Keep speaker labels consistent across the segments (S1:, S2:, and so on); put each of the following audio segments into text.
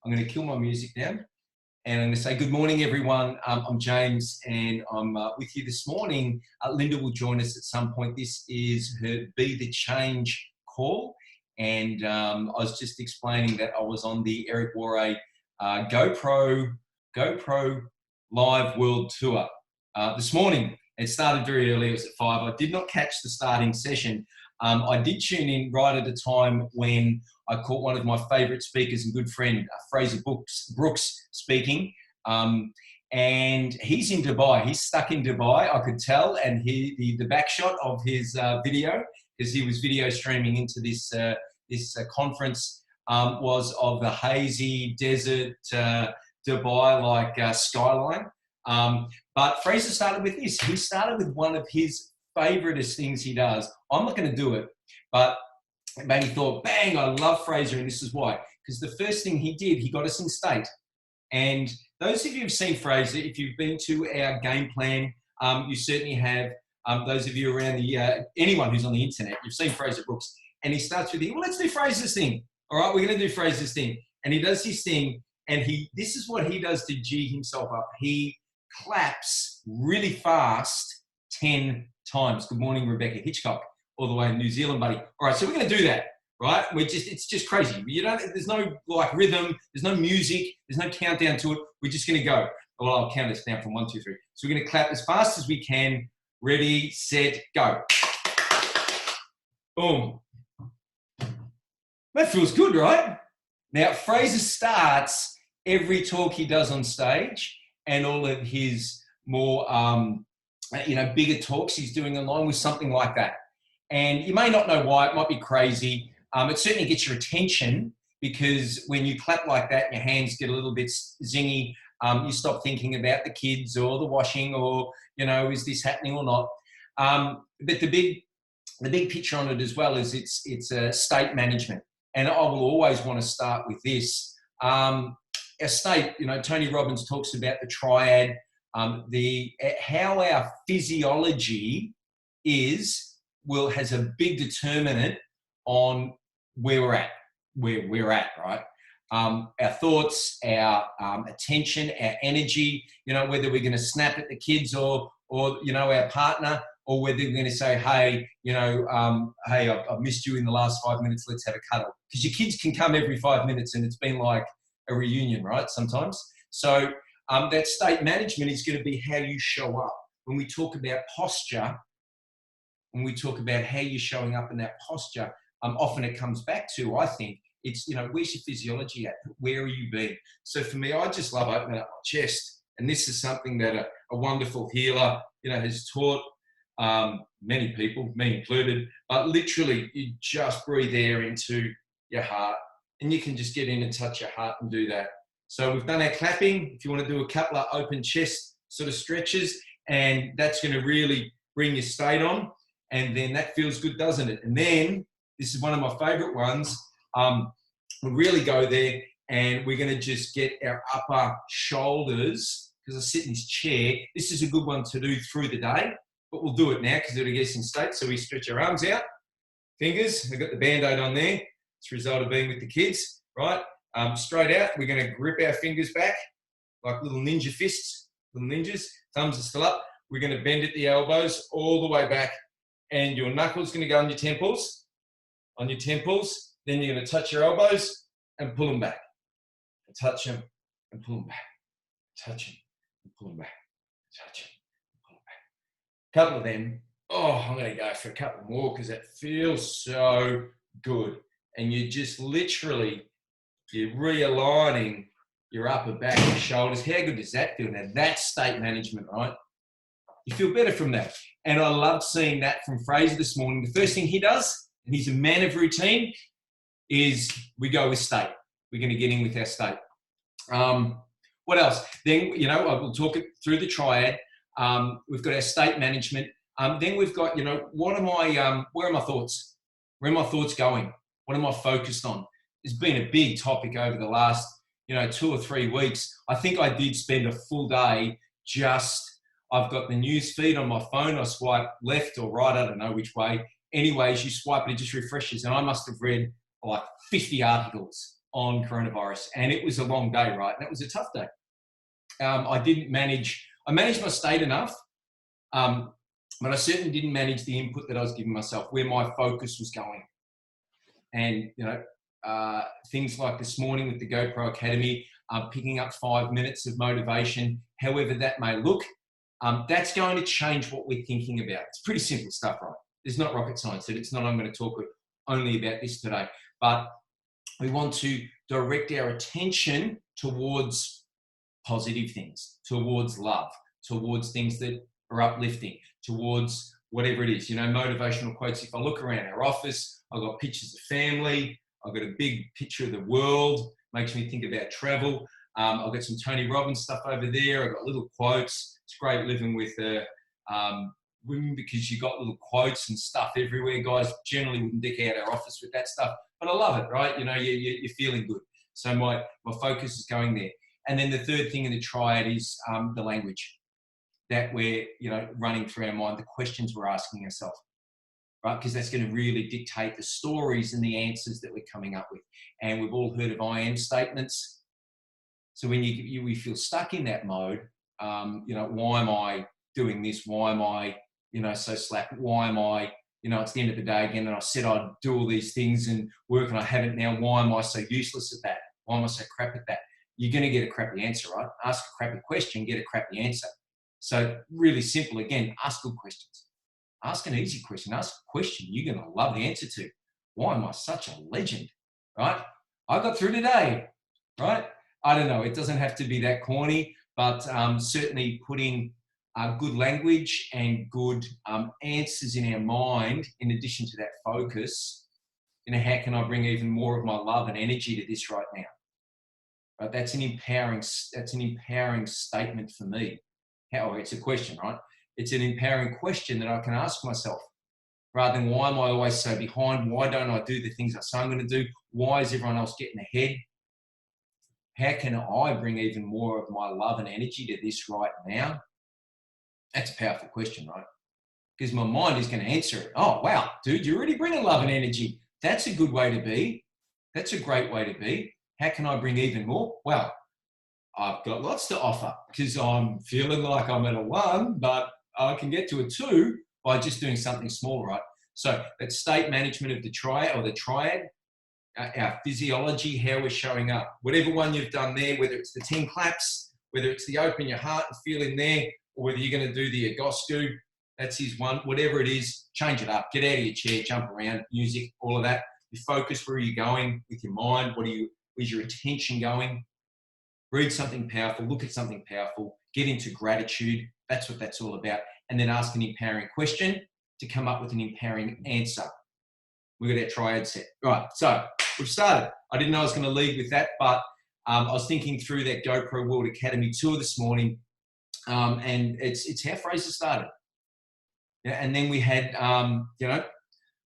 S1: I'm going to kill my music down. And I'm going to say, good morning, everyone. I'm James, and I'm with you this morning. Linda will join us at some point. This is her Be the Change call. And I was just explaining that I was on the Eric Worre GoPro Live World Tour this morning. It started very early. It was at 5. I did not catch the starting session. I did tune in right at a time when I caught one of my favourite speakers and good friend, Fraser Brooks, speaking. And he's in Dubai. He's stuck in Dubai, I could tell. And the back shot of his video, because he was video streaming into this conference, was of the hazy desert Dubai-like skyline. But Fraser started with this. He started with one of his favouriteest things he does. I'm not going to do it, but it made me thought, bang, I love Fraser, and this is why. Because the first thing he did, he got us in state. And those of you who've seen Fraser, if you've been to our game plan, you certainly have. Those of you around anyone who's on the internet, you've seen Fraser Brooks. And he starts with, well, let's do Fraser's thing. All right, we're going to do Fraser's thing. And he does his thing, and this is what he does to G himself up. He claps really fast 10 times. Good morning, Rebecca Hitchcock, all the way in New Zealand, buddy. All right, so we're going to do that, right? It's just crazy. There's no like rhythm, there's no music, there's no countdown to it. We're just going to go. Well, I'll count us down from 1, 2, 3. So we're going to clap as fast as we can. Ready, set, go. Boom. That feels good, right? Now, Fraser starts every talk he does on stage and all of his more, bigger talks he's doing online with something like that. And you may not know why. It might be crazy. It certainly gets your attention, because when you clap like that, your hands get a little bit zingy. You stop thinking about the kids or the washing or, is this happening or not? But the big picture on it as well is it's a state management. And I will always want to start with this. Our state, Tony Robbins talks about the triad, how our physiology has a big determinant on where we're at, right? Our thoughts, our attention, our energy, whether we're going to snap at the kids or our partner, or whether we're going to say, hey, I've missed you in the last 5 minutes, let's have a cuddle. Because your kids can come every 5 minutes and it's been like a reunion, right, sometimes. So that state management is going to be how you show up. When we talk about posture, when we talk about how you're showing up in that posture, often it comes back to, I think, it's, where's your physiology at? Where are you being? So for me, I just love opening up my chest. And this is something that a wonderful healer, has taught many people, me included. But literally, you just breathe air into your heart. And you can just get in and touch your heart and do that. So we've done our clapping. If you want to do a couple of open chest sort of stretches, and that's going to really bring your state on. And then that feels good, doesn't it? And then, this is one of my favorite ones. We'll really go there, and we're going to just get our upper shoulders, because I sit in this chair. This is a good one to do through the day, but we'll do it now because it'll get us in state. So we stretch our arms out, fingers. I've got the Band-Aid on there. It's a result of being with the kids, right? Straight out. We're going to grip our fingers back like little ninja fists, little ninjas. Thumbs are still up. We're going to bend at the elbows all the way back, and your knuckles going to go on your temples. Then you're going to touch your elbows and pull them back. And touch them and pull them back. Touch them and pull them back. Touch them and pull them back. Couple of them. Oh, I'm going to go for a couple more because that feels so good. And you're just literally, you're realigning your upper back, your shoulders. How good does that feel? Now, that's state management, right? You feel better from that. And I loved seeing that from Fraser this morning. The first thing he does, and he's a man of routine, is we go with state. We're going to get in with our state. What else? Then, we'll talk it through the triad. We've got our state management. Then we've got, where are my thoughts? Where are my thoughts going? What am I focused on? It's been a big topic over the last, 2 or 3 weeks. I think I did spend a full day I've got the news feed on my phone. I swipe left or right. I don't know which way. Anyways, you swipe it, it just refreshes. And I must have read like 50 articles on coronavirus. And it was a long day, right? And it was a tough day. I managed my state enough, but I certainly didn't manage the input that I was giving myself, where my focus was going. And, things like this morning with the GoPro Academy, picking up 5 minutes of motivation, however that may look, that's going to change what we're thinking about. It's pretty simple stuff, right? It's not rocket science. It's not, I'm going to talk only about this today, but we want to direct our attention towards positive things, towards love, towards things that are uplifting, towards whatever it is, motivational quotes. If I look around our office, I've got pictures of family, I've got a big picture of the world, makes me think about travel. I've got some Tony Robbins stuff over there. I've got little quotes. It's great living with women because you've got little quotes and stuff everywhere. Guys generally wouldn't dick out our office with that stuff, but I love it, right? You're feeling good. So my focus is going there. And then the third thing in the triad is the language that we're, running through our mind, the questions we're asking ourselves, right? Because that's going to really dictate the stories and the answers that we're coming up with. And we've all heard of I am statements. So when we feel stuck in that mode, why am I doing this? Why am I, so slack? Why am I, it's the end of the day again, and I said I'd do all these things and work and I haven't now. Why am I so useless at that? Why am I so crap at that? You're going to get a crappy answer, right? Ask a crappy question, get a crappy answer. So really simple, again, ask good questions. Ask an easy question. Ask a question you're going to love the answer to. Why am I such a legend, right? I got through today, right? I don't know. It doesn't have to be that corny, but certainly putting good language and good answers in our mind, in addition to that focus, how can I bring even more of my love and energy to this right now? Right? That's an empowering statement for me. It's a question, right? It's an empowering question that I can ask myself, rather than why am I always so behind? Why don't I do the things I say I'm going to do? Why is everyone else getting ahead? How can I bring even more of my love and energy to this right now? That's a powerful question, right? Because my mind is going to answer it. Oh, wow, dude, you're already bringing love and energy. That's a good way to be. That's a great way to be. How can I bring even more? Well, I've got lots to offer because I'm feeling like I'm at a 1, but I can get to a 2 by just doing something small, right? So that state management of the triad, our physiology, how we're showing up. Whatever one you've done there, whether it's the 10 claps, whether it's the open your heart and feeling there, or whether you're going to do the Agoscu, that's his one. Whatever it is, change it up. Get out of your chair, jump around, music, all of that. You focus where you're going with your mind. Where's your attention going? Read something powerful, look at something powerful, get into gratitude. That's what that's all about. And then ask an empowering question to come up with an empowering answer. We've got our triad set. Right, so we've started. I didn't know I was going to lead with that, but I was thinking through that GoPro World Academy tour this morning, and it's how Fraser started. Yeah, and then we had,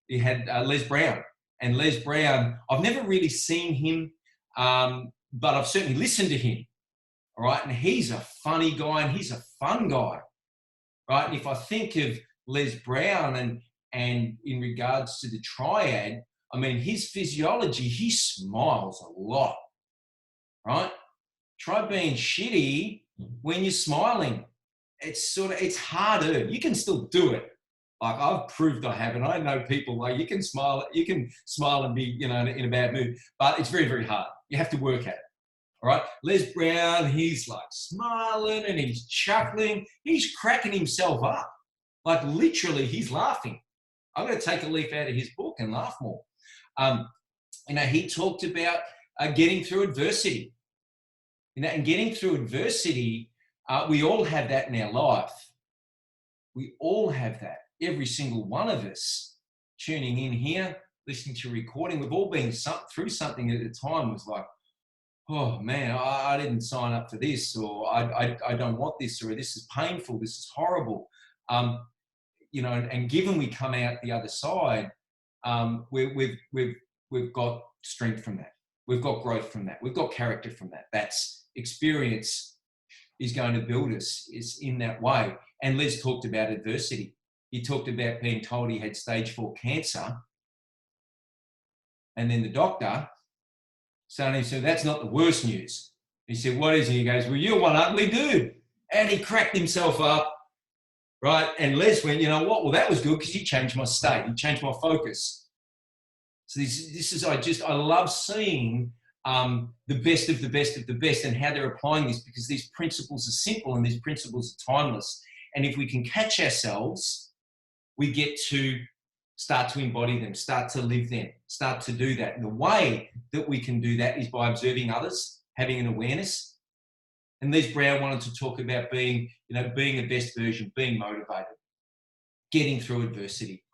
S1: Les Brown. And Les Brown, I've never really seen him, but I've certainly listened to him, all right? And he's a funny guy and he's a fun guy, right? And if I think of Les Brown and in regards to the triad, I mean, his physiology, he smiles a lot, right? Try being shitty when you're smiling. It's harder. You can still do it. Like I've proved I haven't. I know people like you can smile and be, in a bad mood, but it's very, very hard. You have to work at it. All right. Les Brown, he's like smiling and he's chuckling. He's cracking himself up. Like literally he's laughing. I'm going to take a leaf out of his book and laugh more. He talked about getting through adversity. And getting through adversity, we all have that in our life. We all have that. Every single one of us tuning in here, listening to recording, we've all been through something at the time was like, oh man, I didn't sign up for this, or I don't want this, or this is painful, this is horrible. And given we come out the other side, we've got strength from that. We've got growth from that. We've got character from that. That's experience is going to build us is in that way. And Les talked about adversity. He talked about being told he had stage 4 cancer. And then the doctor So he said, that's not the worst news. He said, what is it? He goes, well, you're one ugly dude. And he cracked himself up, right? And Les went, you know what? Well, that was good because he changed my state. He changed my focus. So this is, I love seeing the best of the best of the best and how they're applying this, because these principles are simple and these principles are timeless. And if we can catch ourselves, we get to start to embody them, start to live them, start to do that. And the way that we can do that is by observing others, having an awareness. And Les Brown wanted to talk about being the best version, being motivated, getting through adversity.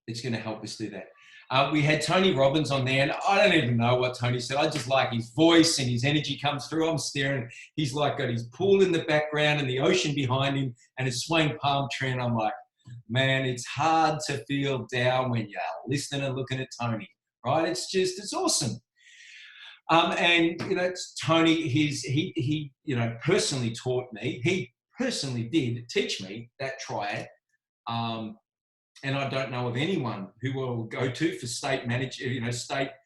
S1: It's going to help us do that. We had Tony Robbins on there, and I don't even know what Tony said. I just like his voice and his energy comes through. I'm staring. He's like got his pool in the background and the ocean behind him and a swaying palm tree. And I'm like, man, it's hard to feel down when you're listening and looking at Tony, right? It's awesome. And it's Tony. He personally taught me. He personally did teach me that triad. And I don't know of anyone who will go to for state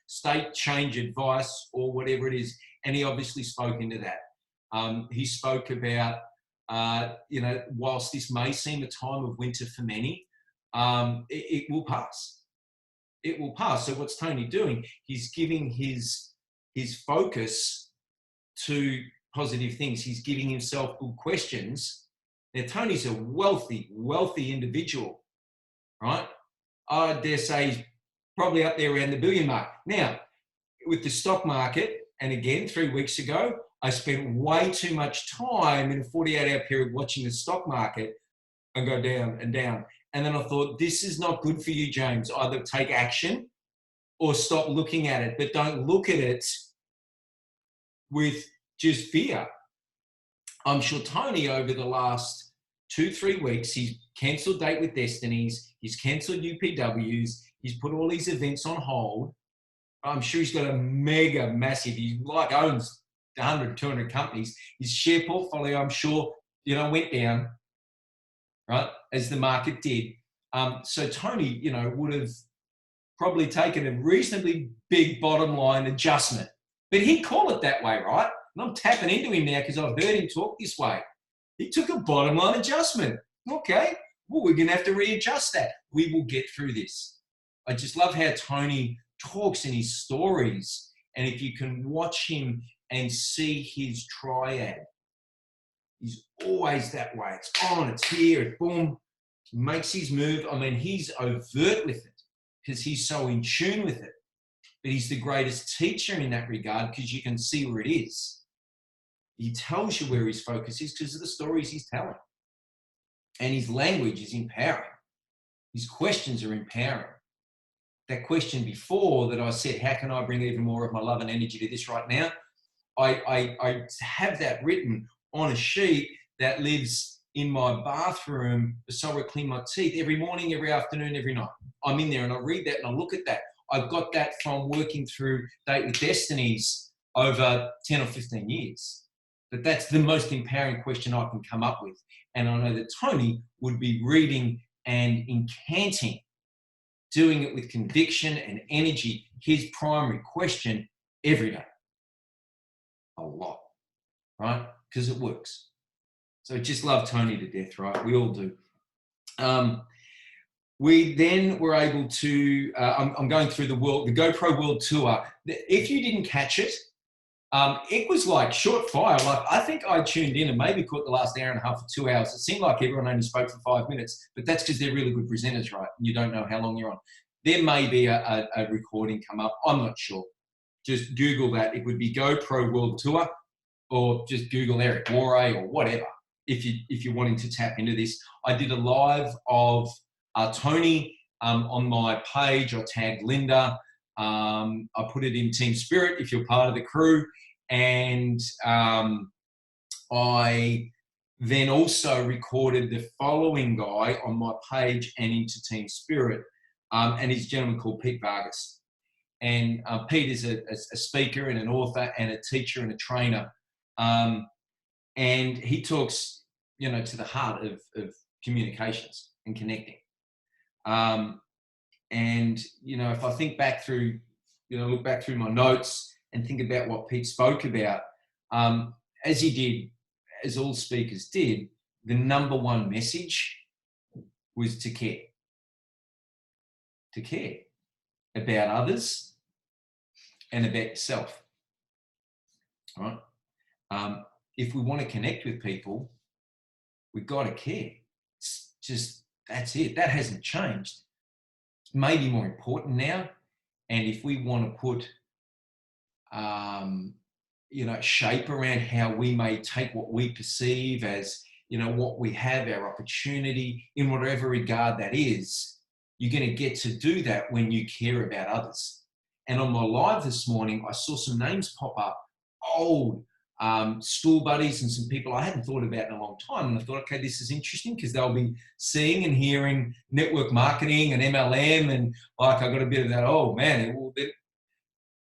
S1: state change advice or whatever it is. And he obviously spoke into that. He spoke about, whilst this may seem a time of winter for many, it will pass. It will pass. So what's Tony doing? He's giving his focus to positive things. He's giving himself good questions. Now, Tony's a wealthy individual. Right? I dare say he's probably up there around the billion mark. Now, with the stock market, and again, 3 weeks ago, I spent way too much time in a 48-hour period watching the stock market and go down and down. And then I thought, this is not good for you, James. Either take action or stop looking at it, but don't look at it with just fear. I'm sure Tony, over the last 2-3 weeks, he's cancelled Date with Destinies, he's cancelled UPWs, he's put all these events on hold. I'm sure he's got a mega massive, he owns 100, 200 companies. His share portfolio, I'm sure, went down, right, as the market did. So Tony, would have probably taken a reasonably big bottom line adjustment. But he'd call it that way, right? And I'm tapping into him now because I've heard him talk this way. He took a bottom line adjustment. Okay, well, we're going to have to readjust that. We will get through this. I just love how Tony talks in his stories. And if you can watch him and see his triad, he's always that way. It's on, it's here, it's boom. He makes his move. I mean, he's overt with it because he's so in tune with it. But he's the greatest teacher in that regard because you can see where it is. He tells you where his focus is because of the stories he's telling. And his language is empowering. His questions are empowering. That question before that I said, how can I bring even more of my love and energy to this right now? I have that written on a sheet that lives in my bathroom so I clean my teeth every morning, every afternoon, every night. I'm in there and I read that and I look at that. I've got that from working through Date with Destinies over 10 or 15 years. But that's the most empowering question I can come up with. And I know that Tony would be reading and incanting, doing it with conviction and energy, his primary question every day. A lot, right? Because it works. So I just love Tony to death, right? We all do. We then were able to, I'm going through the GoPro World Tour. If you didn't catch it, it was like short fire. Like I think I tuned in and maybe caught the last hour and a half or 2 hours. It seemed like everyone only spoke for 5 minutes, but that's because they're really good presenters, right? And you don't know how long you're on. There may be a recording come up. I'm not sure. Just Google that. It would be GoPro World Tour, or just Google Eric Moray or whatever. If you're wanting to tap into this, I did a live of Tony on my page. I tagged Linda. I put it in Team Spirit if you're part of the crew. And I then also recorded the following guy on my page and into Team Spirit. And he's a gentleman called Pete Vargas. And Pete is a speaker and an author and a teacher and a trainer. And he talks, to the heart of communications and connecting. And, if I think back through, look back through my notes and think about what Pete spoke about, as he did, as all speakers did, the number one message was to care. To care about others and about yourself. All right? If we want to connect with people, we've got to care. It's just, that's it. That hasn't changed. It's maybe more important now. And if we want to put, shape around how we may take what we perceive as, what we have, our opportunity, in whatever regard that is, you're going to get to do that when you care about others. And on my live this morning, I saw some names pop up, old school buddies and some people I hadn't thought about in a long time. And I thought, okay, this is interesting because they'll be seeing and hearing network marketing and MLM. And like, I got a bit of that, oh man, they're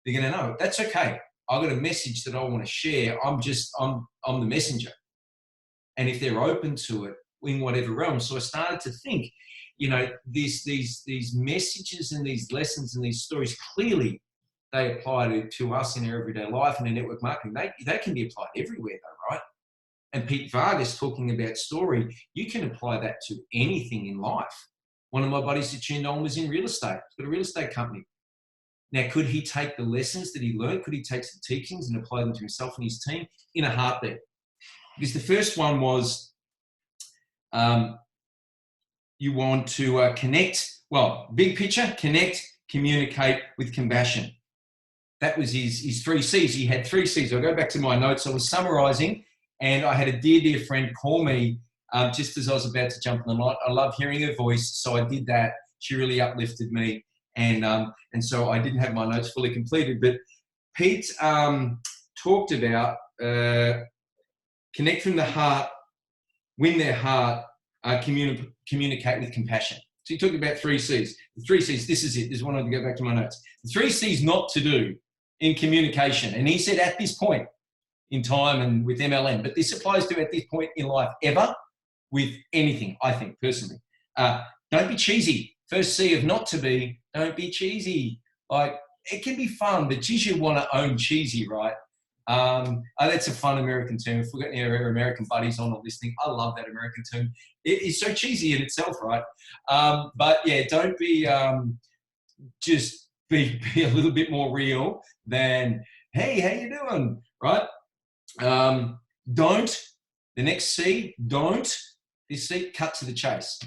S1: going to know. That's okay. I've got a message that I want to share. I'm the messenger. And if they're open to it in whatever realm. So I started to think, these messages and these lessons and these stories, clearly they apply to us in our everyday life and in network marketing. They can be applied everywhere though, right? And Pete Vargas talking about story, you can apply that to anything in life. One of my buddies that tuned on was in real estate. He's got a real estate company. Now, could he take the lessons that he learned? Could he take some teachings and apply them to himself and his team? In a heartbeat. Because the first one was you want to connect, big picture, connect, communicate with compassion. That was his 3 C's. He had 3 C's. I'll go back to my notes. I was summarizing, and I had a dear friend call me just as I was about to jump on the line. I love hearing her voice, so I did that. She really uplifted me, and so I didn't have my notes fully completed. But Pete talked about connect from the heart, win their heart, communicate with compassion. So he talked about 3 C's. The 3 C's, this is it. This is one I want to go back to my notes. The 3 C's not to do in communication. And he said at this point in time and with MLM, but this applies to at this point in life ever with anything, I think, personally. Don't be cheesy. First C of not to be, don't be cheesy. Like, it can be fun, but geez, you want to own cheesy, right? That's a fun American term. If we've got any of our American buddies on or listening, I love that American term. It is so cheesy in itself, right? But yeah, don't be just be a little bit more real than, hey, how you doing, right? Don't, the next C, don't, this C, cut to the chase.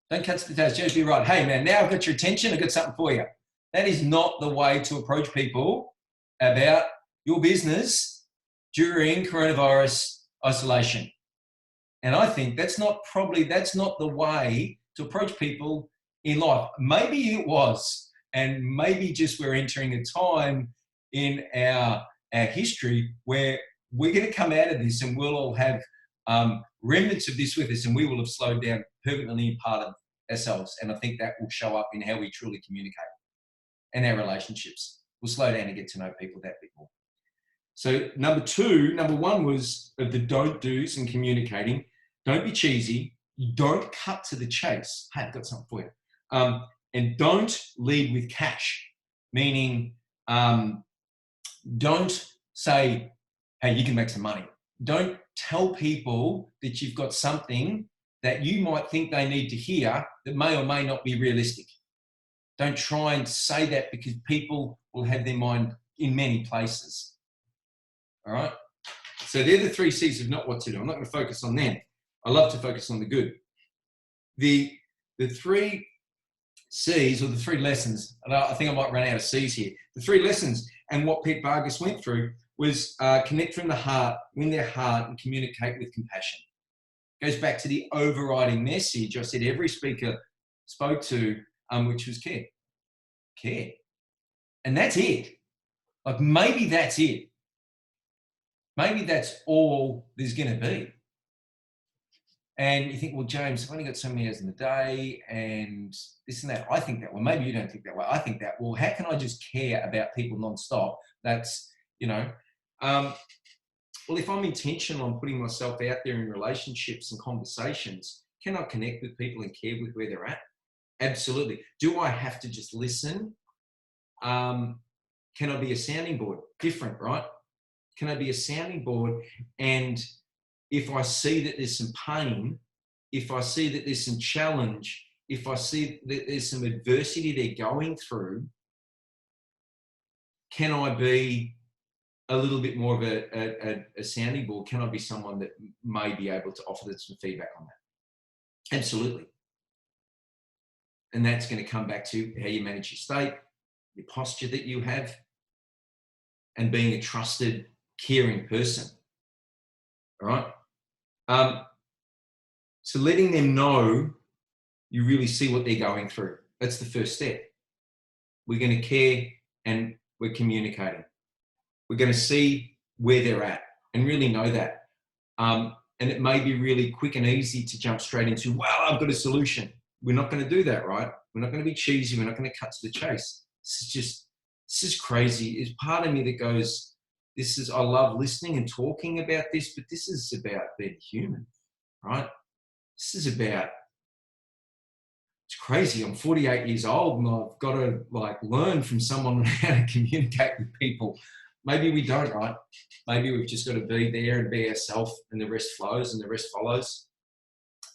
S1: Don't cut to the chase, just be right. Hey man, now I've got your attention, I've got something for you. That is not the way to approach people about your business during coronavirus isolation. And I think that's not the way to approach people in life. Maybe it was, and maybe just we're entering a time in our history where we're going to come out of this and we'll all have remnants of this with us, and we will have slowed down permanently in part of ourselves. And I think that will show up in how we truly communicate and our relationships. We'll slow down and get to know people that bit more. So number one was of the don't do's in communicating. Don't be cheesy. Don't cut to the chase. Hey, I've got something for you. And don't lead with cash, meaning don't say, hey, you can make some money. Don't tell people that you've got something that you might think they need to hear that may or may not be realistic. Don't try and say that, because people will have their mind in many places. All right? So they're the 3 C's of not what to do. I'm not going to focus on them. I love to focus on the good. The 3 C's, or the 3 lessons, and I think I might run out of C's here. The 3 lessons, and what Pete Vargas went through, was connect from the heart, win their heart, and communicate with compassion. Goes back to the overriding message I said every speaker spoke to, which was care. Care. And that's it. Like, maybe that's it. Maybe that's all there's going to be. And you think, well, James, I've only got so many hours in the day and this and that. I think that way. Maybe you don't think that way. I think that, well, how can I just care about people nonstop? That's, well, if I'm intentional on putting myself out there in relationships and conversations, can I connect with people and care with where they're at? Absolutely. Do I have to just listen? Can I be a sounding board? Different, right? Can I be a sounding board? And if I see that there's some pain, if I see that there's some challenge, if I see that there's some adversity they're going through, can I be a little bit more of a sounding board? Can I be someone that may be able to offer them some feedback on that? Absolutely. And that's going to come back to how you manage your state, your posture that you have, and being a trusted, caring person. All right. So letting them know you really see what they're going through. That's the first step. We're going to care and we're communicating. We're going to see where they're at and really know that. And it may be really quick and easy to jump straight into, well, I've got a solution. We're not going to do that, right? We're not going to be cheesy. We're not going to cut to the chase. This is crazy. It's part of me that goes, I love listening and talking about this, but this is about being human, right? This is about, it's crazy. I'm 48 years old and I've got to learn from someone on how to communicate with people. Maybe we don't, right? Maybe we've just got to be there and be ourselves and the rest flows and the rest follows.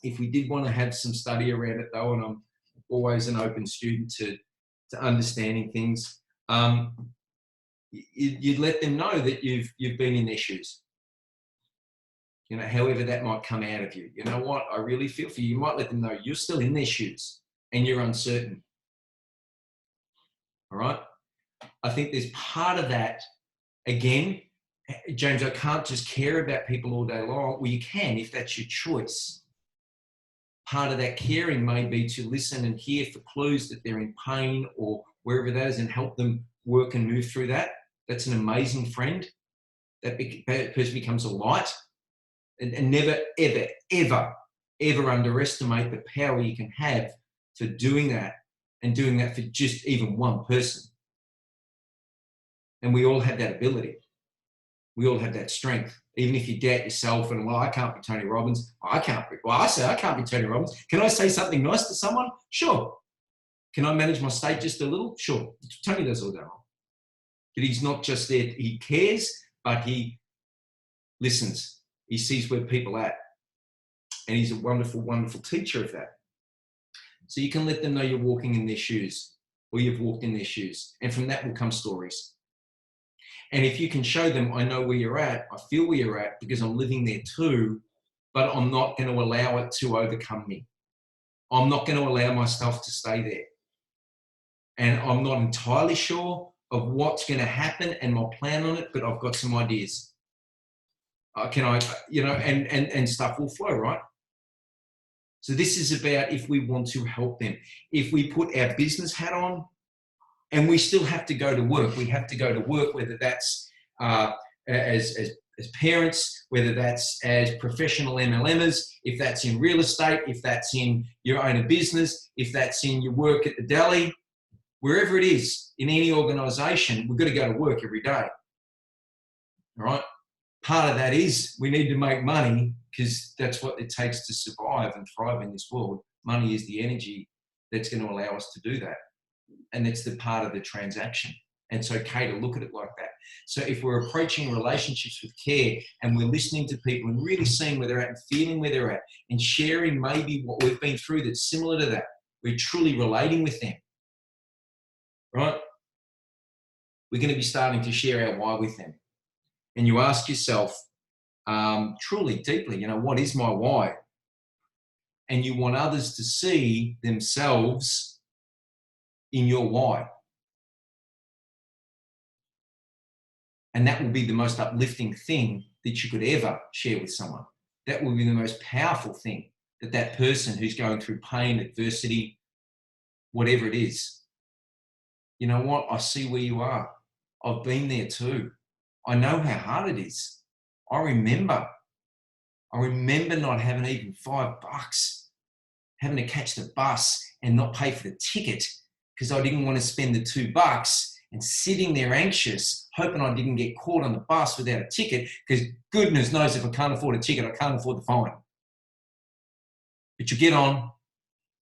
S1: If we did want to have some study around it though, and I'm always an open student to understanding things, you'd let them know that you've been in their shoes. However that might come out of you. You know what? I really feel for you. You might let them know you're still in their shoes and you're uncertain. All right? I think there's part of that. Again, James, I can't just care about people all day long. Well, you can if that's your choice. Part of that caring may be to listen and hear for clues that they're in pain or wherever that is and help them work and move through that. That's an amazing friend. That person becomes a light. And never, ever, ever, ever underestimate the power you can have for doing that and doing that for just even one person. And we all have that ability. We all have that strength. Even if you doubt yourself and, well, I can't be Tony Robbins. I can't be Tony Robbins. Can I say something nice to someone? Sure. Can I manage my state just a little? Sure. Tony does all that wrong. But he's not just there. He cares, but he listens. He sees where people are at. And he's a wonderful, wonderful teacher of that. So you can let them know you're walking in their shoes or you've walked in their shoes. And from that will come stories. And if you can show them, I know where you're at, I feel where you're at because I'm living there too, but I'm not going to allow it to overcome me. I'm not going to allow myself to stay there. And I'm not entirely sure of what's going to happen and my plan on it, but I've got some ideas. And stuff will flow, right? So this is about if we want to help them. If we put our business hat on and we still have to go to work, we have to go to work, whether that's as parents, whether that's as professional MLMers, if that's in real estate, if that's in your own business, if that's in your work at the deli, wherever it is, in any organisation, we've got to go to work every day, all right? Part of that is we need to make money because that's what it takes to survive and thrive in this world. Money is the energy that's going to allow us to do that. And it's the part of the transaction. And it's okay to look at it like that. So if we're approaching relationships with care and we're listening to people and really seeing where they're at and feeling where they're at and sharing maybe what we've been through that's similar to that, we're truly relating with them, right? We're going to be starting to share our why with them. And you ask yourself, truly, deeply, what is my why? And you want others to see themselves in your why. And that will be the most uplifting thing that you could ever share with someone. That will be the most powerful thing that person who's going through pain, adversity, whatever it is. You know what? I see where you are. I've been there too. I know how hard it is. I remember not having even $5, having to catch the bus and not pay for the ticket because I didn't want to spend the $2 and sitting there anxious, hoping I didn't get caught on the bus without a ticket because goodness knows if I can't afford a ticket, I can't afford the fine. But you get on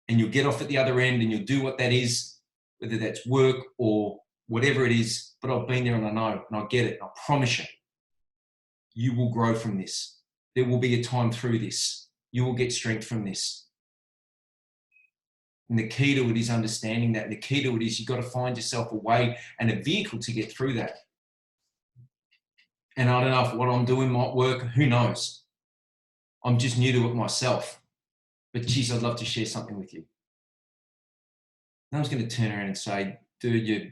S1: and you'll get off at the other end and you'll do what that is, whether that's work or whatever it is, but I've been there and I know, and I get it. I promise you, you will grow from this. There will be a time through this. You will get strength from this. And the key to it is understanding that. The key to it is you've got to find yourself a way and a vehicle to get through that. And I don't know if what I'm doing might work. Who knows? I'm just new to it myself. But geez, I'd love to share something with you. No one's going to turn around and say, dude, you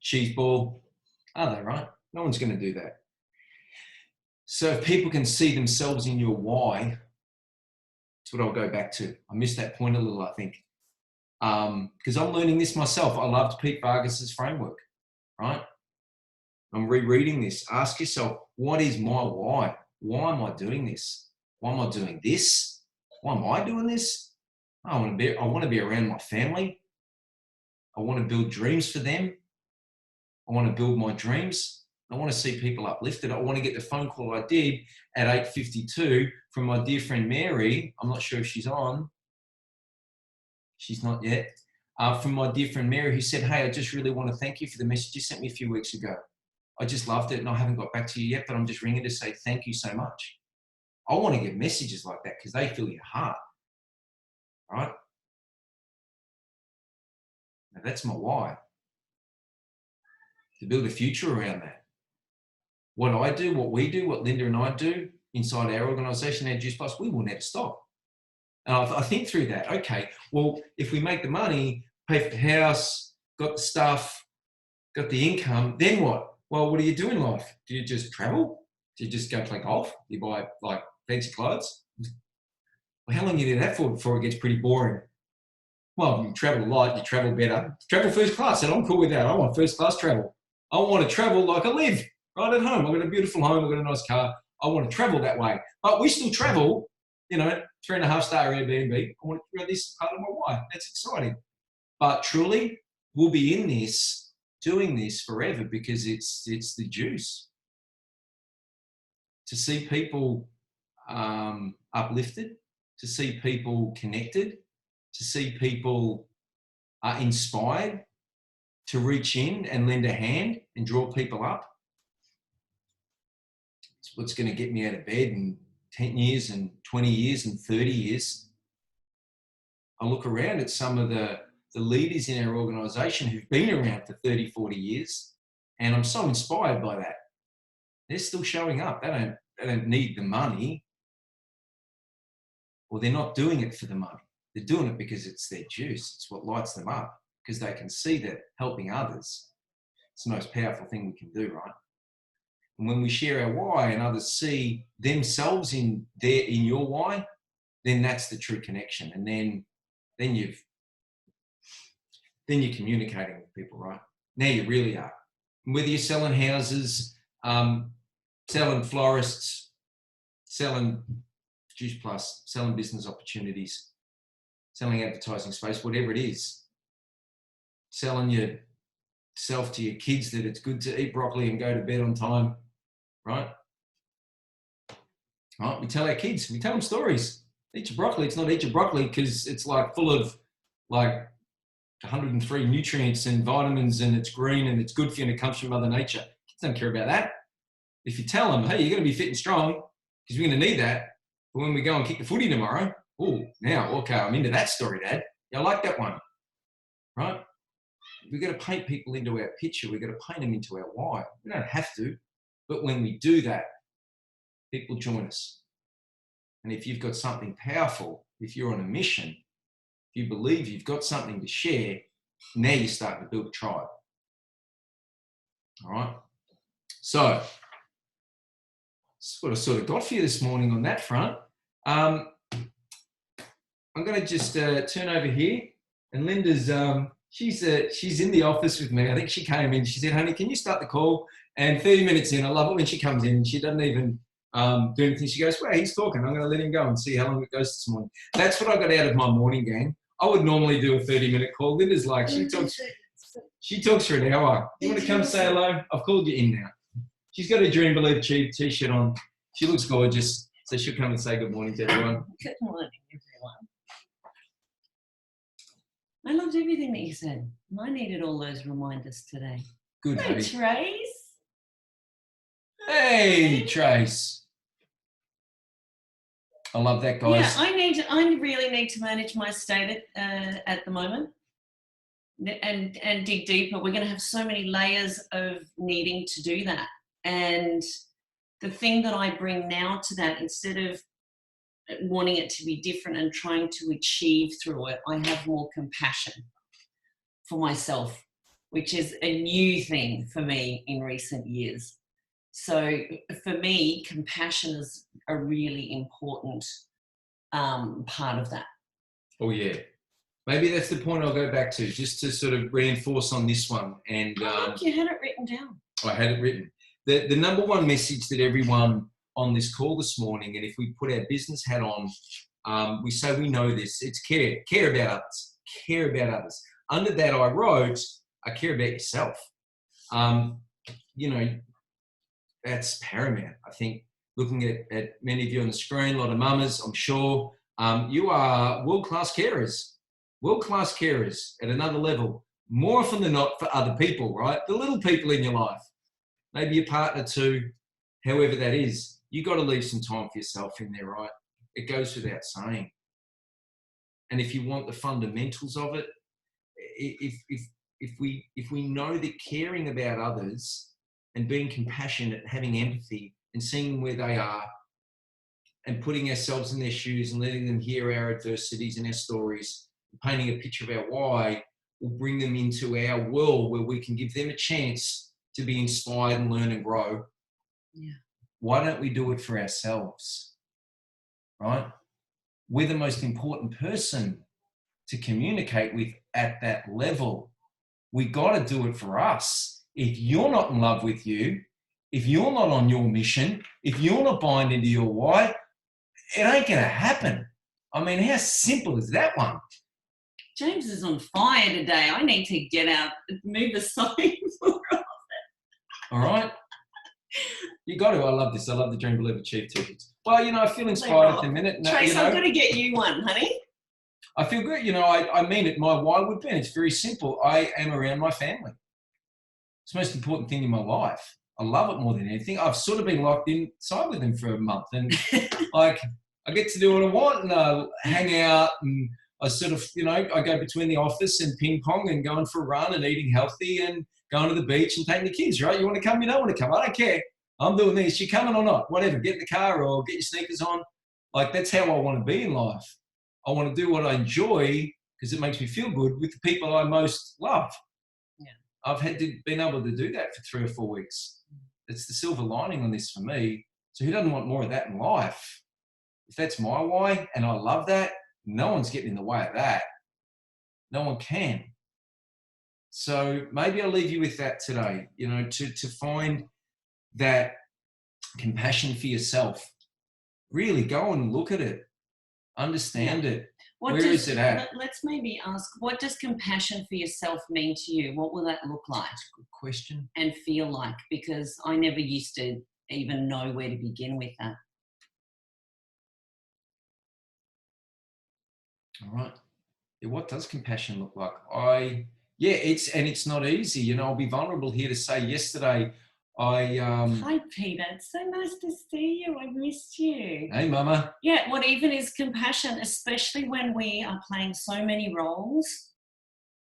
S1: cheese ball. Are they, right? No one's going to do that. So if people can see themselves in your why, that's what I'll go back to. I missed that point a little, I think. Because I'm learning this myself. I loved Pete Vargas's framework, right? I'm rereading this. Ask yourself, what is my why? Why am I doing this? Why am I doing this? Why am I doing this? I want to be around my family. I want to build dreams for them. I want to build my dreams. I want to see people uplifted. I want to get the phone call I did at 8:52 from my dear friend Mary. I'm not sure if she's on. She's not yet. From my dear friend Mary, who said, hey, I just really want to thank you for the message you sent me a few weeks ago. I just loved it and I haven't got back to you yet, but I'm just ringing to say thank you so much. I want to get messages like that because they fill your heart, right? Now that's my why. To build a future around that. What I do, what we do, what Linda and I do inside our organisation, our Juice Plus, we will never stop. And I think through that, okay, well, if we make the money, pay for the house, got the stuff, got the income, then what? Well, what do you do in life? Do you just travel? Do you just go play golf? Do you buy like fancy clothes? Well, how long do you do that for before it gets pretty boring? Well, you travel a lot, you travel better. Travel first class, and I'm cool with that. I want first class travel. I want to travel like I live. Right at home. I've got a beautiful home. I've got a nice car. I want to travel that way. But we still travel, 3.5-star Airbnb. I want to, this is part of my why. That's exciting. But truly, we'll be in this, doing this forever because it's the juice. To see people uplifted, to see people connected, to see people inspired, to reach in and lend a hand and draw people up. What's going to get me out of bed in 10 years and 20 years and 30 years. I look around at some of the leaders in our organisation who've been around for 30, 40 years, and I'm so inspired by that. They're still showing up. They don't need the money, or they're not doing it for the money. They're doing it because it's their juice. It's what lights them up, because they can see that helping others, it's the most powerful thing we can do, right? And when we share our why and others see themselves in your why, then that's the true connection. And then you're communicating with people, right? Now you really are. And whether you're selling houses, selling florists, selling Juice Plus, selling business opportunities, selling advertising space, whatever it is, selling yourself to your kids that it's good to eat broccoli and go to bed on time. Right? We tell our kids, we tell them stories. Eat your broccoli. It's not eat your broccoli because it's like full of like 103 nutrients and vitamins and it's green and it's good for you and it comes from Mother Nature. Kids don't care about that. If you tell them, hey, you're going to be fit and strong because we're going to need that for when we go and kick the footy tomorrow. Oh, now, okay, I'm into that story, Dad. Yeah, I like that one. Right? We've got to paint people into our picture. We've got to paint them into our why. We don't have to. But when we do that, people join us. And if you've got something powerful, if you're on a mission, if you believe you've got something to share, now you're starting to build a tribe. All right? So, that's what I sort of got for you this morning on that front. I'm going to just turn over here. And Linda's, she's in the office with me. I think she came in. She said, honey, can you start the call? And 30 minutes in, I love it when she comes in. She doesn't even do anything. She goes, well, he's talking. I'm going to let him go and see how long it goes this morning. That's what I got out of my morning, gang. I would normally do a 30-minute call. Linda's like, she talks for an hour. You want to come say hello? I've called you in now. She's got a Dream Believe t-shirt on. She looks gorgeous. So she'll come and say good morning to everyone.
S2: Good morning, everyone. I loved everything that you said. I needed all those reminders today.
S1: Good,
S2: Hey,
S1: hey.
S2: Trace.
S1: Hey, Trace. I love that, guys.
S2: Yeah, I really need to manage my state at the moment, and dig deeper. We're going to have so many layers of needing to do that, and the thing that I bring now to that, instead of wanting it to be different and trying to achieve through it, I have more compassion for myself, which is a new thing for me in recent years. So for me, compassion is a really important part of that.
S1: Oh, yeah. Maybe that's the point I'll go back to, just to sort of reinforce on this one. And
S2: look, you had it written down.
S1: I had it written. The number one message that everyone on this call this morning, and if we put our business hat on, we say we know this, it's care. Care about others. Care about others. Under that I wrote, I care about yourself. You know, that's paramount. I think looking at many of you on the screen, a lot of mamas, I'm sure, you are world-class carers. World-class carers at another level, more often than not for other people, right? The little people in your life, maybe your partner too, however that is. You got to leave some time for yourself in there, right? It goes without saying. And if you want the fundamentals of it, if we know that caring about others and being compassionate, having empathy and seeing where they are and putting ourselves in their shoes and letting them hear our adversities and our stories, painting a picture of our why, will bring them into our world where we can give them a chance to be inspired and learn and grow.
S2: Yeah.
S1: Why don't we do it for ourselves, right? We're the most important person to communicate with at that level. We got to do it for us. If you're not in love with you, if you're not on your mission, if you're not buying into your why, it ain't going to happen. I mean, how simple is that one?
S2: James is on fire today. I need to get out, move aside.
S1: All right? You got to. I love this. I love the Dream, Believe, Achieve tickets. Well, you know, I feel inspired at the minute.
S2: Trace,
S1: you know,
S2: I'm going to get you one, honey.
S1: I feel good. You know, I mean it. My why would be, it's very simple. I am around my family. It's the most important thing in my life. I love it more than anything. I've sort of been locked inside with them for a month, and like I get to do what I want and hang out, and I sort of, you know, I go between the office and ping pong and going for a run and eating healthy and going to the beach and taking the kids, right? You want to come? You don't want to come? I don't care. I'm doing this. You coming or not? Whatever. Get in the car or get your sneakers on. Like, that's how I want to be in life. I want to do what I enjoy because it makes me feel good with the people I most love.
S2: Yeah.
S1: I've been able to do that for 3 or 4 weeks. It's the silver lining on this for me. So who doesn't want more of that in life? If that's my why and I love that, no one's getting in the way of that. No one can. So maybe I'll leave you with that today, you know, to find that compassion for yourself. Really go and look at it. Understand it. Where is it at?
S2: Let's maybe ask, what does compassion for yourself mean to you? What will that look like?
S1: That's a good question.
S2: And feel like, because I never used to even know where to begin with that.
S1: All right. Yeah, what does compassion look like? It's not easy. You know, I'll be vulnerable here to say yesterday
S2: Hi, Peter. It's so nice to see you. I missed you.
S1: Hey, Mama.
S2: Yeah, what even is compassion, especially when we are playing so many roles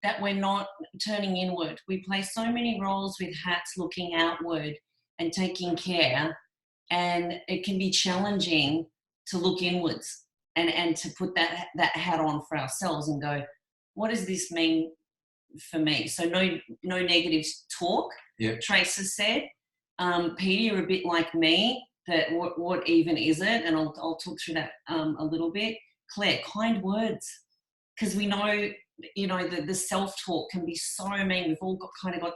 S2: that we're not turning inward. We play so many roles with hats looking outward and taking care, and it can be challenging to look inwards and to put that hat on for ourselves and go, what does this mean for me? So no negative talk.
S1: Yep.
S2: Trace has said, Peter, you're a bit like me, that what even is it? And I'll talk through that a little bit. Claire, kind words, because we know, you know, the self-talk can be so mean. We've all kind of got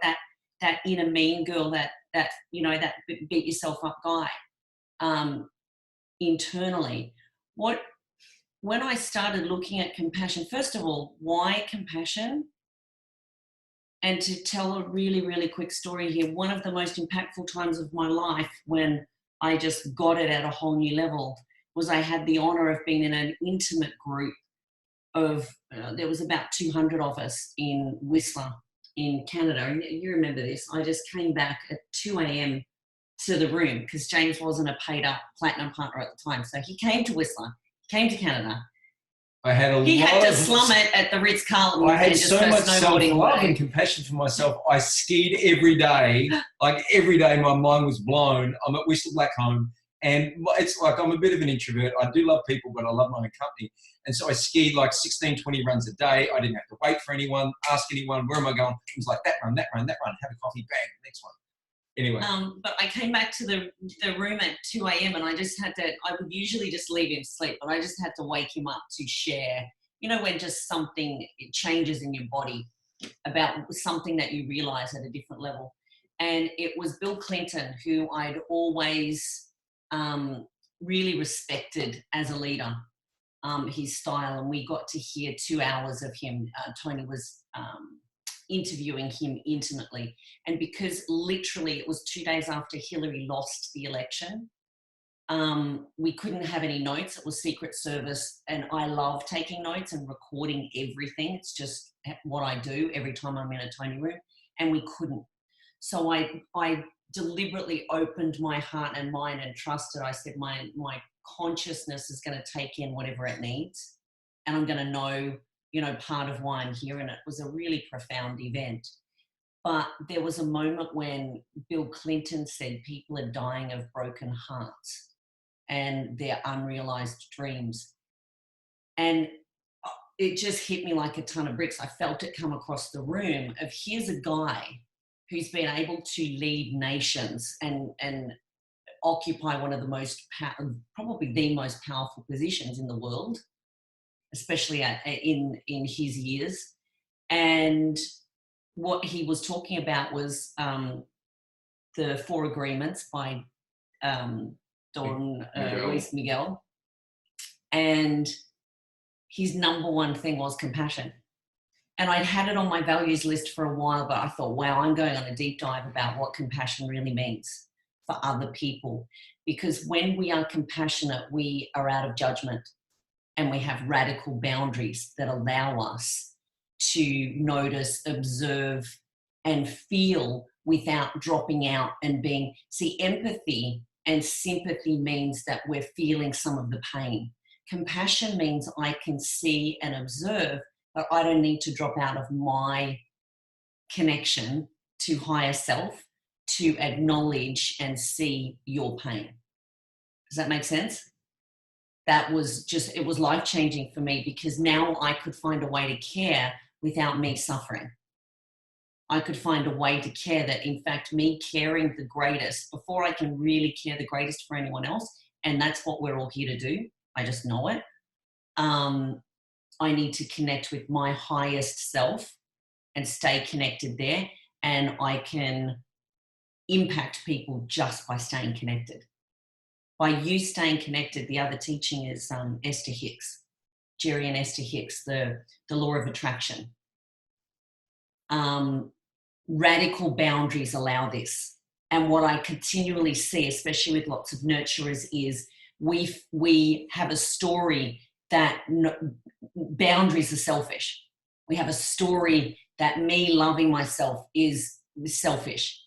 S2: that inner mean girl, that you know, that beat yourself up guy internally. When I started looking at compassion, first of all, why compassion? And to tell a really, really quick story here, one of the most impactful times of my life when I just got it at a whole new level was I had the honor of being in an intimate group there was about 200 of us in Whistler in Canada. And you remember this. I just came back at 2 a.m. to the room because James wasn't a paid up platinum partner at the time. So he came to Whistler, came to Canada. He had to slum it at the Ritz-Carlton.
S1: I had so much self-love and compassion for myself. I skied every day. Like every day my mind was blown. I'm at Whistler Blackcomb, and it's like I'm a bit of an introvert. I do love people, but I love my own company. And so I skied like 16, 20 runs a day. I didn't have to wait for anyone, ask anyone, where am I going? It was like that run, have a coffee, bang, next one. Anyway.
S2: But I came back to the room at 2 a.m. and I just had to, I would usually just leave him sleep, but I just had to wake him up to share, you know, when just something it changes in your body about something that you realize at a different level. And it was Bill Clinton, who I'd always really respected as a leader, his style. And we got to hear 2 hours of him. Tony was interviewing him intimately, and because literally it was 2 days after Hillary lost the election, we couldn't have any notes. It was Secret Service, and I love taking notes and recording everything. It's just what I do every time I'm in a Tony room, and we couldn't. So I deliberately opened my heart and mind and trusted. I said my consciousness is going to take in whatever it needs, and I'm going to know, you know, part of why I'm here. And it was a really profound event. But there was a moment when Bill Clinton said people are dying of broken hearts and their unrealized dreams. And it just hit me like a ton of bricks. I felt it come across the room of here's a guy who's been able to lead nations and occupy one of the most, probably the most powerful positions in the world, especially in his years. And what he was talking about was the Four Agreements by Don Luis Miguel. And his number one thing was compassion. And I'd had it on my values list for a while, but I thought, wow, I'm going on a deep dive about what compassion really means for other people. Because when we are compassionate, we are out of judgment. And we have radical boundaries that allow us to notice, observe, and feel without dropping out and being. See, empathy and sympathy means that we're feeling some of the pain. Compassion means I can see and observe, but I don't need to drop out of my connection to higher self to acknowledge and see your pain. Does that make sense? That was just, it was life-changing for me because now I could find a way to care without me suffering. I could find a way to care that, in fact, me caring the greatest, before I can really care the greatest for anyone else, and that's what we're all here to do, I just know it, I need to connect with my highest self and stay connected there, and I can impact people just by staying connected. By you staying connected, the other teaching is Esther Hicks, Jerry and Esther Hicks, the law of attraction. Radical boundaries allow this. And what I continually see, especially with lots of nurturers, is we have a story that boundaries are selfish. We have a story that me loving myself is selfish.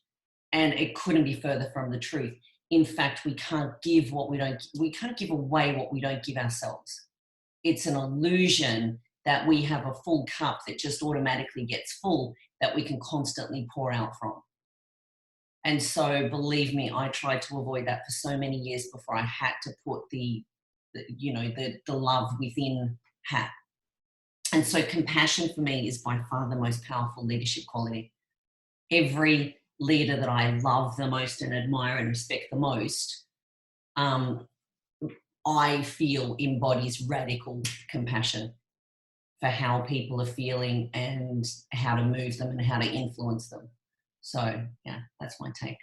S2: And it couldn't be further from the truth. In fact, we can't give away what we don't give ourselves. It's an illusion that we have a full cup that just automatically gets full, that we can constantly pour out from. And so, believe me, I tried to avoid that for so many years before I had to put the love within hat. And so compassion for me is by far the most powerful leadership quality. Every leader that I love the most and admire and respect the most, I feel embodies radical compassion for how people are feeling and how to move them and how to influence them. So yeah, that's my take.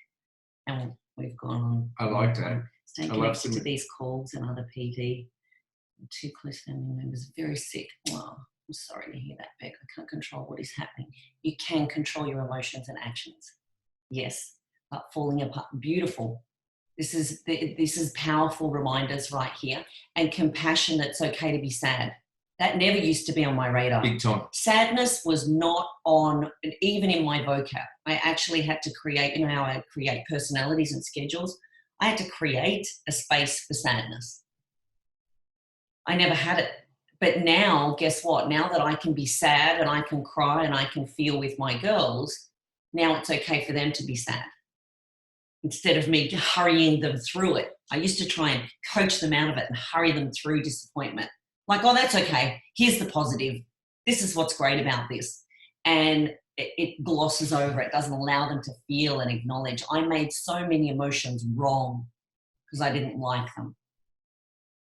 S2: And we've gone on.
S1: I like that.
S2: Staying connected to these calls and other PD. Two close family members very sick. Wow, I'm sorry to hear that, Beck. I can't control what is happening. You can control your emotions and actions. Yes, but falling apart. Beautiful. This is powerful reminders right here. And compassion, that's okay to be sad. That never used to be on my radar.
S1: Big time.
S2: Sadness was not on, even in my vocab. I actually had to create, you know how I create personalities and schedules? I had to create a space for sadness. I never had it. But now, guess what? Now that I can be sad and I can cry and I can feel with my girls, now it's okay for them to be sad. Instead of me hurrying them through it. I used to try and coach them out of it and hurry them through disappointment. Like, oh, that's okay. Here's the positive. This is what's great about this. And it glosses over. It doesn't allow them to feel and acknowledge. I made so many emotions wrong because I didn't like them.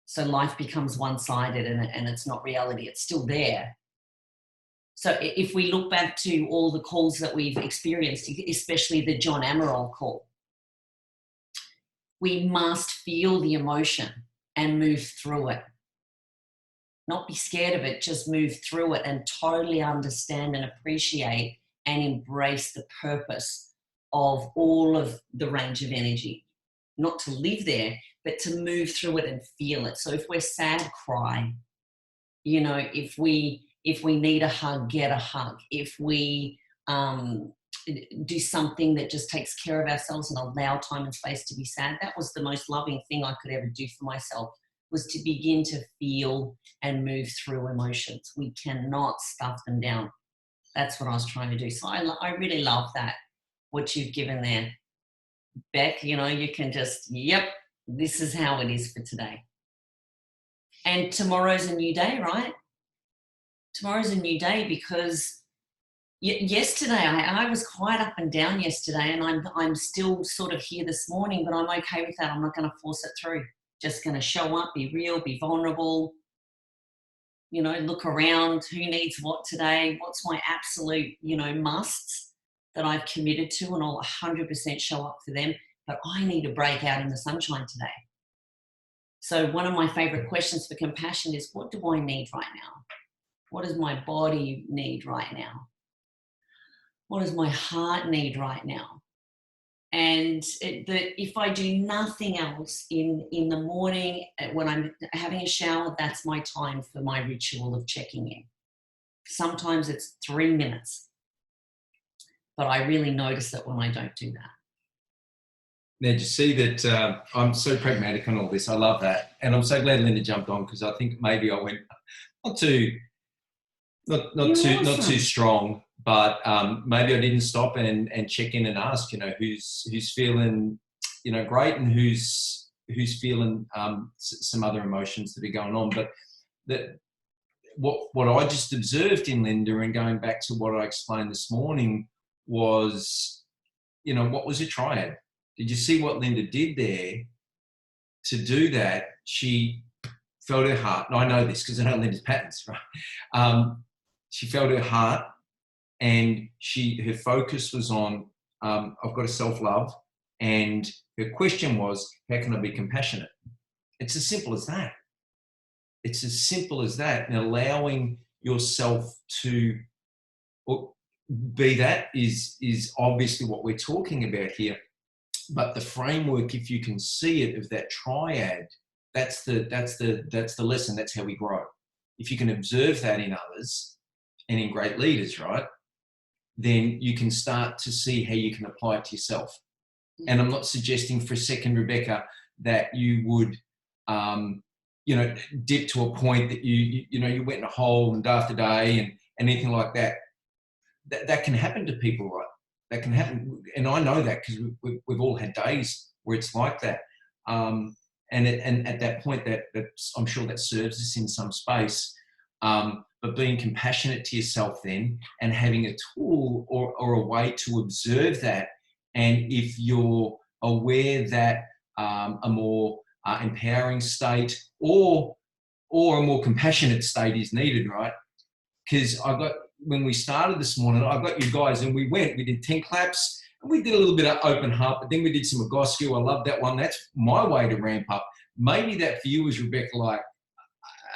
S2: So life becomes one-sided and it's not reality. It's still there. So if we look back to all the calls that we've experienced, especially the John Amaral call, we must feel the emotion and move through it. Not be scared of it, just move through it and totally understand and appreciate and embrace the purpose of all of the range of energy. Not to live there, but to move through it and feel it. So if we're sad, cry. You know, if we need a hug, get a hug. If we do something that just takes care of ourselves and allow time and space to be sad, that was the most loving thing I could ever do for myself, was to begin to feel and move through emotions. We cannot stuff them down. That's what I was trying to do. So I really love that, what you've given there. Beck, you know, you can just, yep, this is how it is for today. And tomorrow's a new day, right? Tomorrow's a new day because yesterday I was quite up and down yesterday, and I'm still sort of here this morning, but I'm okay with that. I'm not going to force it through. Just going to show up, be real, be vulnerable, you know, look around, who needs what today, what's my absolute, you know, musts that I've committed to, and I'll 100% show up for them, but I need a break out in the sunshine today. So one of my favorite questions for compassion is, what do I need right now? What does my body need right now? What does my heart need right now? And if I do nothing else in the morning, when I'm having a shower, that's my time for my ritual of checking in. Sometimes it's 3 minutes, but I really notice it when I don't do that.
S1: Now, you see that I'm so pragmatic on all this. I love that. And I'm so glad Linda jumped on, because I think maybe I went not too strong, but maybe I didn't stop and check in and ask, you know, who's feeling, you know, great, and who's feeling some other emotions that are going on. But what I just observed in Linda, and going back to what I explained this morning, was, you know, what was a triad? Did you see what Linda did there? To do that, she felt her heart. And I know this because I know Linda's patterns, right? She felt her heart, and her focus was on, I've got to self-love, and her question was, how can I be compassionate? It's as simple as that. It's as simple as that. And allowing yourself to be that is obviously what we're talking about here. But the framework, if you can see it, of that triad, that's the lesson. That's how we grow. If you can observe that in others and in great leaders, right, then you can start to see how you can apply it to yourself. And I'm not suggesting for a second, Rebecca, that you would, you know, dip to a point that you went in a hole and after day and anything like that. That can happen to people, right? That can happen, and I know that because we've all had days where it's like that. And at that point, that I'm sure that serves us in some space. But being compassionate to yourself then, and having a tool or a way to observe that, and if you're aware that a more empowering state or a more compassionate state is needed, right? Because when we started this morning, I got you guys, and we did 10 claps, and we did a little bit of open heart, but then we did some Agoscu. I love that one. That's my way to ramp up. Maybe that for you was, Rebecca, like,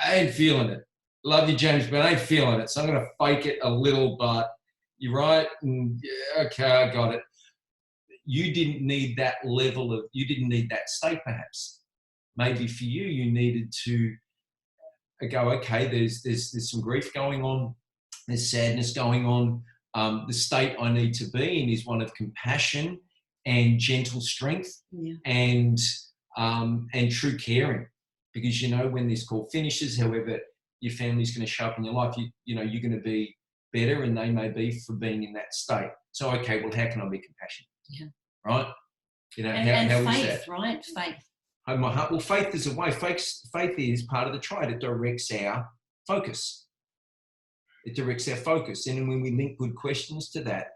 S1: I ain't feeling it. Love you, James, but I ain't feeling it. So I'm going to fake it a little, but you're right. And yeah, okay, I got it. You didn't need that you didn't need that state, perhaps. Maybe for you, you needed to go, okay, there's some grief going on, there's sadness going on. The state I need to be in is one of compassion and gentle strength, and true caring. Because, you know, when this call finishes, however your family's going to show up in your life, you know, you're going to be better, and they may be for being in that state. So, okay, well, how can I be compassionate?
S2: Yeah.
S1: Right? You know,
S2: and
S1: how
S2: faith,
S1: is that?
S2: right? Faith.
S1: Oh, my heart. Well, faith is a way. Faith is part of the triad. It directs our focus. It directs our focus. And when we link good questions to that,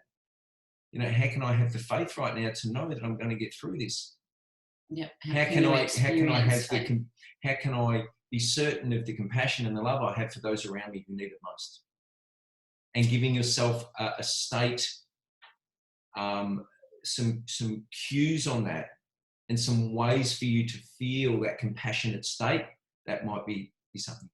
S1: you know, how can I have the faith right now to know that I'm going to get through this?
S2: Yeah.
S1: How can I be certain of the compassion and the love I have for those around me who need it most? And giving yourself a state, some cues on that, and some ways for you to feel that compassionate state, that might be something.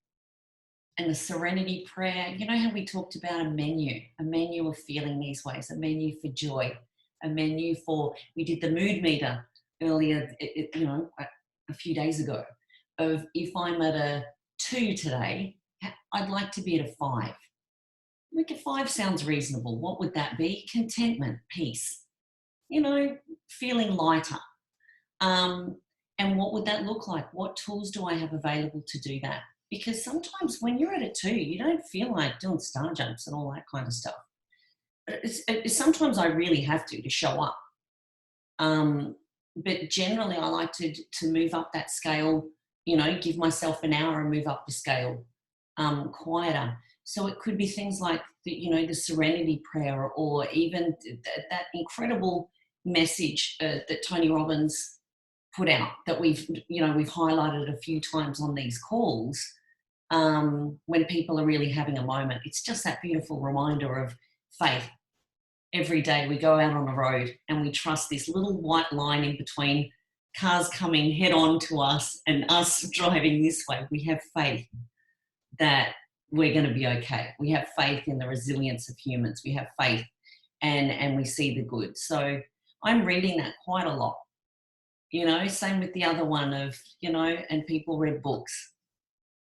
S2: And the serenity prayer, you know how we talked about a menu of feeling these ways, a menu for joy, a menu for, we did the mood meter earlier, you know, a few days ago, of if I'm at a 2 today, I'd like to be at a 5. Like a 5 sounds reasonable. What would that be? Contentment, peace, you know, feeling lighter. And what would that look like? What tools do I have available to do that? Because sometimes when you're at a 2, you don't feel like doing star jumps and all that kind of stuff. Sometimes I really have to show up. But generally I like to move up that scale, you know, give myself an hour and move up the scale quieter. So it could be things like, you know, the serenity prayer, or even that incredible message that Tony Robbins put out, that we've highlighted a few times on these calls, when people are really having a moment. It's just that beautiful reminder of faith. Every day we go out on the road and we trust this little white line in between cars coming head on to us and us driving this way. We have faith that we're going to be okay. We have faith in the resilience of humans. We have faith, and we see the good. So I'm reading that quite a lot. You know, same with the other one of, you know, and people read books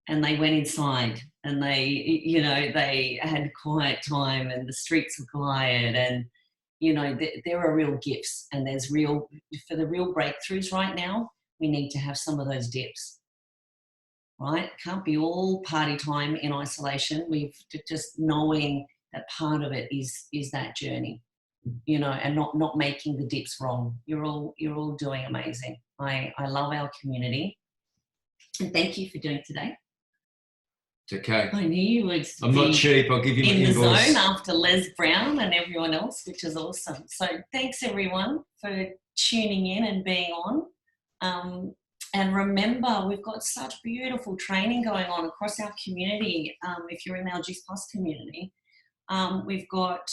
S2: and they went inside and they had quiet time and the streets were quiet, and, you know, there are real gifts, and for the real breakthroughs right now, we need to have some of those dips, right? Can't be all party time in isolation. We've just knowing that part of it is that journey, you know, and not making the dips wrong. You're all doing amazing. I love our community, and thank you for doing today.
S1: It's okay.
S2: I knew you would.
S1: I'm not cheap. I'll give you my invoice.
S2: In the zone after Les Brown and everyone else, which is awesome. So thanks everyone for tuning in and being on. And remember, we've got such beautiful training going on across our community. If you're in our Juice Plus community, we've got